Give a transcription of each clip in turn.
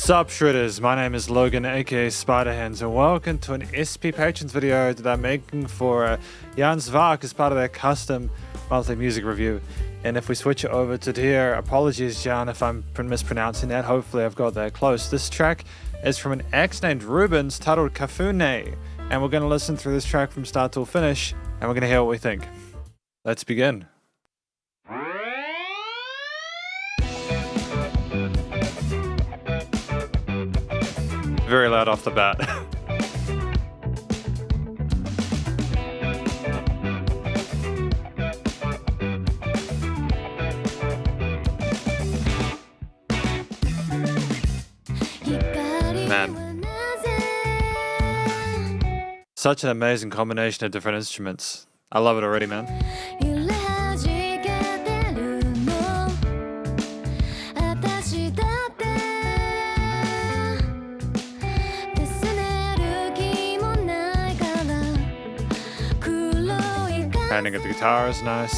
Sup Shredders, my name is Logan aka Spiderhands and welcome to an SP Patrons video that I'm making for Jan Žvak as part of their custom monthly music review. And if we switch it over to here, apologies Jan if I'm mispronouncing that, hopefully I've got that close. This track is from an ex named Rubens titled Cafuné, and we're going to listen through this track from start till finish and we're going to hear what we think. Let's begin. Very loud off the bat. Man. Such an amazing combination of different instruments. I love it already, man. Handing at the guitar is nice.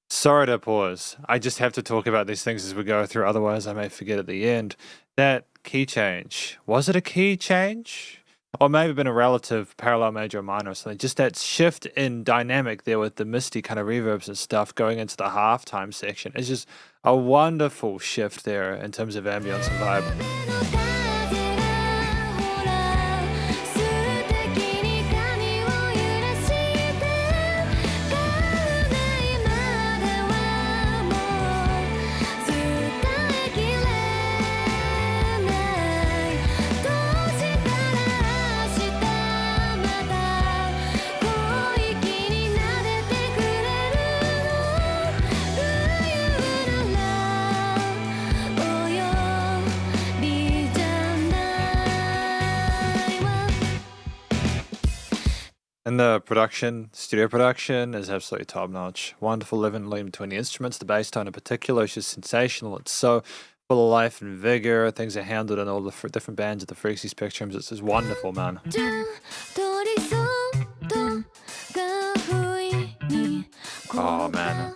Sorry to pause. I just have to talk about these things as we go through, otherwise I may forget at the end. That key change. Was it a key change? Or maybe been a relative parallel major or minor or something. Just that shift in dynamic there with the misty kind of reverbs and stuff going into the halftime section. It's just a wonderful shift there in terms of ambience and vibe. And the production, studio production, is absolutely top-notch. Wonderful living between the instruments. The bass tone in particular is just sensational. It's so full of life and vigor. Things are handled in all the different bands of the Freaky spectrums. It's just wonderful, man. Oh, man.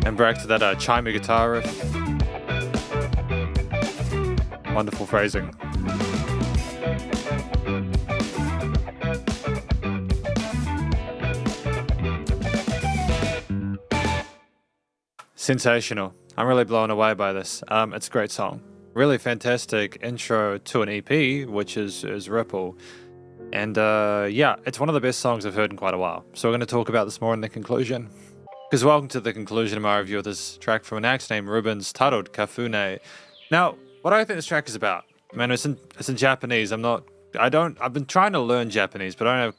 And back to that chimey guitar riff. Wonderful phrasing. Sensational. I'm really blown away by this. It's a great song. Really fantastic intro to an EP, which is Ripple. And yeah, it's one of the best songs I've heard in quite a while. So we're going to talk about this more in the conclusion. Because welcome to the conclusion of my review of this track from an act named Rubens titled Cafuné. Now, what do I think this track is about? I mean, it's in Japanese. I've been trying to learn Japanese, but I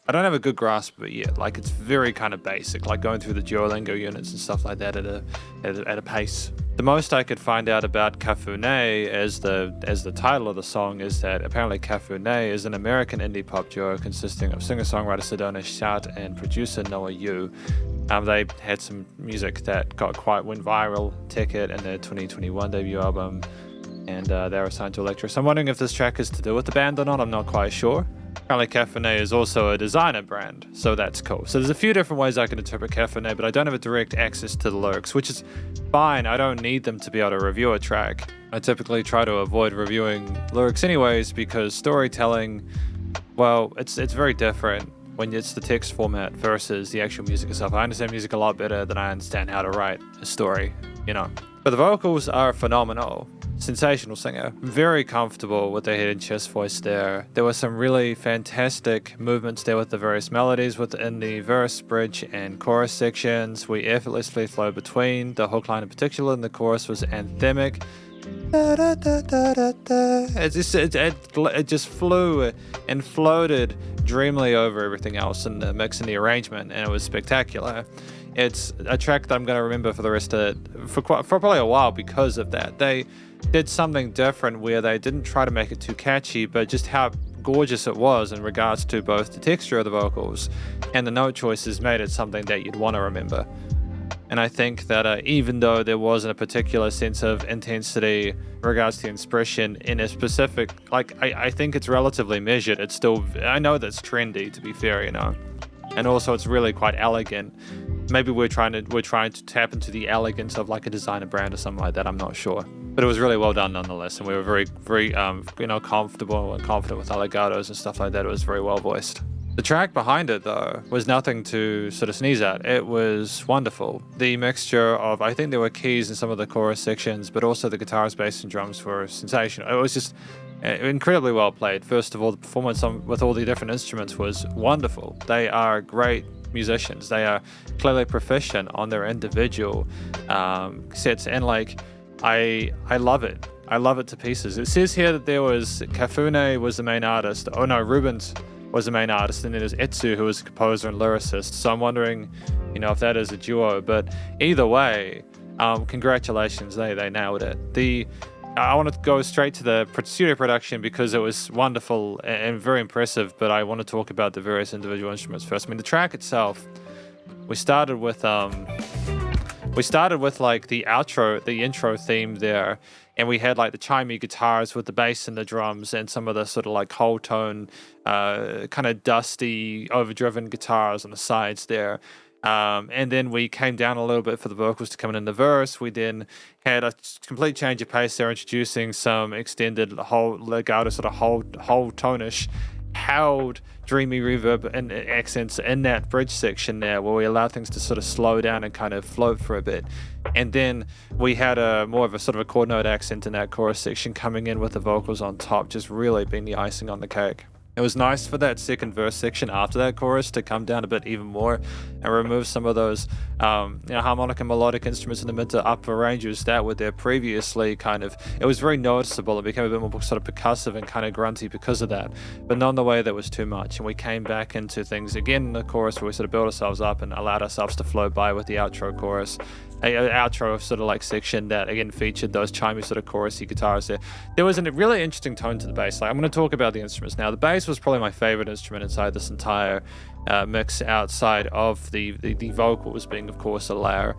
don't have a good grasp of it yet. Like, it's very kind of basic, like going through the Duolingo units and stuff like that at a pace. The most I could find out about Cafuné as the title of the song is that apparently Cafuné is an American indie pop duo consisting of singer-songwriter Sedona Shout and producer Noah Yu. They had some music that went viral, Ticket, and their 2021 debut album, and they were signed to Elektra. So I'm wondering if this track is to do with the band or not. I'm not quite sure. Apparently cafuné is also a designer brand, so that's cool. So there's a few different ways I can interpret cafuné, but I don't have a direct access to the lyrics, which is fine. I don't need them to be able to review a track. I typically try to avoid reviewing lyrics anyways, because storytelling, well, it's very different when it's the text format versus the actual music itself. I understand music a lot better than I understand how to write a story, you know. But the vocals are phenomenal. Sensational singer. Very comfortable with the head and chest voice there. There were some really fantastic movements there with the various melodies within the verse, bridge, and chorus sections. We effortlessly flowed between. The hook line in particular and the chorus was anthemic. It just flew and floated dreamily over everything else in the mix and the arrangement, and it was spectacular. It's a track that I'm going to remember for the rest of it, for probably a while because of that. They did something different where they didn't try to make it too catchy, but just how gorgeous it was in regards to both the texture of the vocals and the note choices made it something that you'd want to remember. And I think that even though there wasn't a particular sense of intensity in regards to expression in a specific, like, I think it's relatively measured. It's still, I know that's trendy, to be fair, you know. And also it's really quite elegant. Maybe we're trying to tap into the elegance of like a designer brand or something like that. I'm not sure. But it was really well done nonetheless. And we were very, very, comfortable and confident with our legatos and stuff like that. It was very well voiced. The track behind it, though, was nothing to sort of sneeze at. It was wonderful. The mixture of, I think there were keys in some of the chorus sections, but also the guitars, bass, and drums were sensational. It was just incredibly well played. First of all, the performance with all the different instruments was wonderful. They are great musicians. They are clearly proficient on their individual sets, and like, I love it. I love it to pieces. It says here that there was cafuné was the main artist. Oh no, Rubens was the main artist, and then there's Etsu, who was a composer and lyricist. So I'm wondering, if that is a duo. But either way, congratulations, they nailed it. I want to go straight to the studio production because it was wonderful and very impressive. But I want to talk about the various individual instruments first. I mean, the track itself, we started with like the intro theme there. And we had like the chimey guitars with the bass and the drums and some of the sort of like whole tone, kind of dusty, overdriven guitars on the sides there. And then we came down a little bit for the vocals to come in the verse. We then had a complete change of pace there, introducing some extended whole legato, sort of whole tonish, howled dreamy reverb and accents in that bridge section there, where we allowed things to sort of slow down and kind of float for a bit. And then we had more of a sort of a chord note accent in that chorus section coming in with the vocals on top, just really being the icing on the cake. It was nice for that second verse section after that chorus to come down a bit even more and remove some of those harmonic and melodic instruments in the mid to upper ranges that were there previously. It was very noticeable. It became a bit more sort of percussive and kind of grunty because of that, but not in the way that was too much. And we came back into things again in the chorus where we sort of built ourselves up and allowed ourselves to flow by with the outro chorus. An outro sort of like section that again featured those chimey sort of chorusy guitars there. There was a really interesting tone to the bass. Like, I'm going to talk about the instruments now. The bass was probably my favorite instrument inside this entire mix, outside of the vocals being, of course, a layer.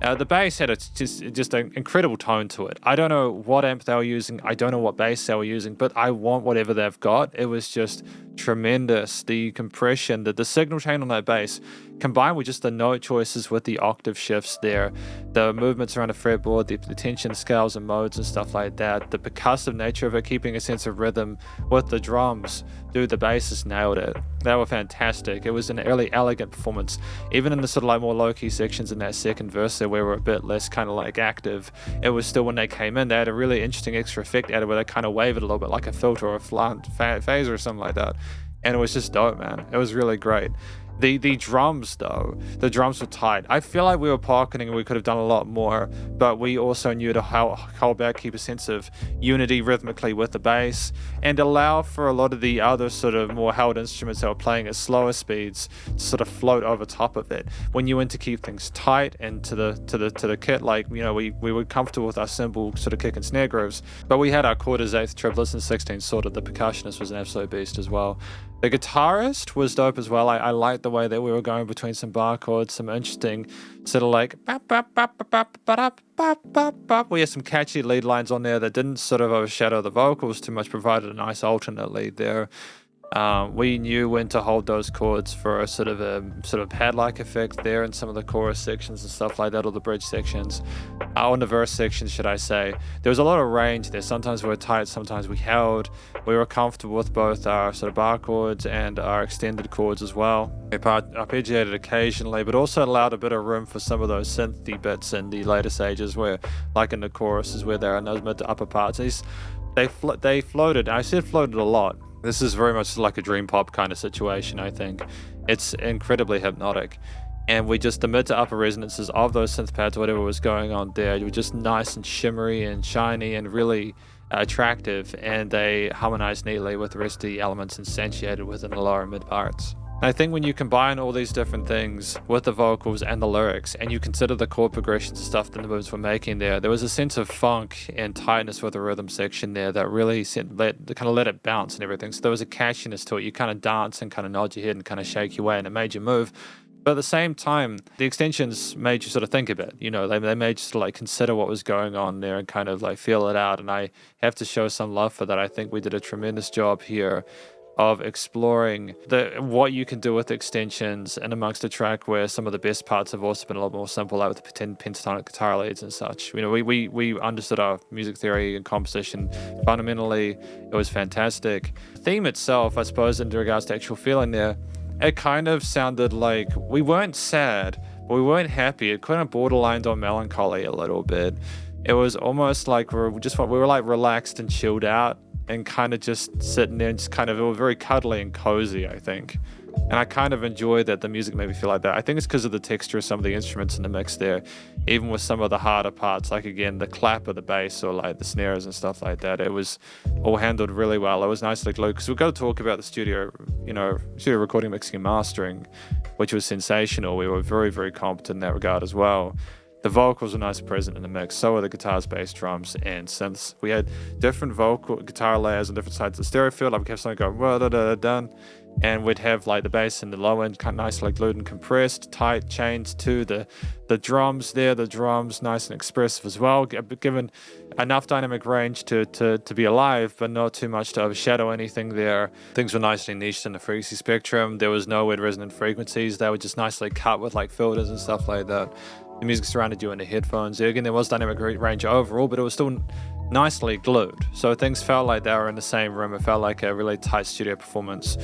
The bass had just an incredible tone to it. I don't know what amp they were using. I don't know what bass they were using, but I want whatever they've got. It was just tremendous. The compression, the signal chain on that bass, combined with just the note choices with the octave shifts there, the movements around the fretboard, the tension scales and modes and stuff like that, the percussive nature of it, keeping a sense of rhythm with the drums. Dude, the bassists nailed it. They were fantastic. It was an early elegant performance. Even in the sort of like more low-key sections in that second verse there, where we're a bit less kind of like active, it was still, when they came in, they had a really interesting extra effect added where they kind of wavered a little bit like a filter or a phaser or something like that. And it was just dope, man. It was really great. The drums, though, the drums were tight. I feel like we were pocketing and we could have done a lot more, but we also knew to hold back, keep a sense of unity rhythmically with the bass, and allow for a lot of the other sort of more held instruments that were playing at slower speeds to sort of float over top of it. When you went to keep things tight and to the kit, like, we were comfortable with our cymbal sort of kick and snare grooves, but we had our quarters, eighths, triplets, and 16ths sorted. The percussionist was an absolute beast as well. The guitarist was dope as well. I liked the way that we were going between some bar chords, some interesting sort of like we had some catchy lead lines on there that didn't sort of overshadow the vocals too much, provided a nice alternate lead there. We knew when to hold those chords for a sort of pad-like effect there in some of the chorus sections and stuff like that, or the bridge sections, or in the verse sections, should I say. There was a lot of range there. Sometimes we were tight, sometimes we held. We were comfortable with both our sort of bar chords and our extended chords as well. We arpeggiated occasionally, but also allowed a bit of room for some of those synthy bits in the later stages, where, like in the choruses, where they're in those mid to upper parts. They floated. I said floated a lot. This is very much like a dream pop kind of situation, I think. It's incredibly hypnotic. And the mid to upper resonances of those synth pads, whatever was going on there, were just nice and shimmery and shiny and really attractive. And they harmonized neatly with the rest of the elements instantiated within the lower mid parts. I think when you combine all these different things with the vocals and the lyrics, and you consider the chord progressions and stuff that the moves were making there was a sense of funk and tightness with the rhythm section there that really let it bounce and everything. So there was a catchiness to it. You kind of dance and kind of nod your head and kind of shake your way, and it made you move. But at the same time, the extensions made you sort of think a bit. They made you sort of like consider what was going on there and kind of like feel it out. And I have to show some love for that. I think we did a tremendous job here of exploring what you can do with extensions, and amongst a track where some of the best parts have also been a lot more simple, like with the pentatonic guitar leads and such. We understood our music theory and composition fundamentally. It was fantastic. The theme itself, I suppose, in regards to actual feeling there, it kind of sounded like we weren't sad, but we weren't happy. It kind of borderlined on melancholy a little bit. It was almost like we were like relaxed and chilled out, and kind of just sitting there and just kind of, it was very cuddly and cozy, I think. And I kind of enjoyed that the music made me feel like that. I think it's because of the texture of some of the instruments in the mix there, even with some of the harder parts, like again, the clap of the bass or like the snares and stuff like that. It was all handled really well. It was nicely glued, because we've got to talk about the studio recording, mixing and mastering, which was sensational. We were very, very competent in that regard as well. The vocals were nice present in the mix, so were the guitars, bass, drums, and synths. We had different vocal guitar layers on different sides of the stereo field. Like we kept something going, well, done. And we'd have like the bass and the low end kind of nicely glued and compressed, tight chains to the drums there. The drums nice and expressive as well, given enough dynamic range to be alive, but not too much to overshadow anything there. Things were nicely niched in the frequency spectrum. There was no weird resonant frequencies. They were just nicely cut with like filters and stuff like that. The music surrounded you in the headphones. Again, there was dynamic range overall, but it was still nicely glued. So things felt like they were in the same room. It felt like a really tight studio performance,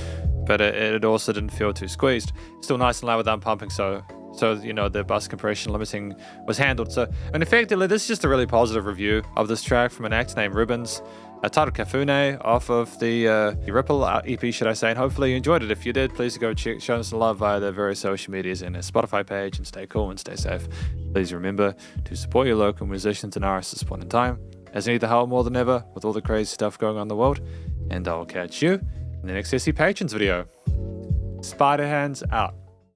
but it also didn't feel too squeezed. Still nice and loud without pumping, so the bus compression limiting was handled. So, and effectively, this is just a really positive review of this track from an act named Rubens, titled Cafuné, off of the Ripple EP, should I say, and hopefully you enjoyed it. If you did, please go show us some love via the various social medias and a Spotify page, and stay cool and stay safe. Please remember to support your local musicians and artists at this point in time, as they need the help more than ever with all the crazy stuff going on in the world, and I'll catch you in the next SC Patrons video. Spiderhands out.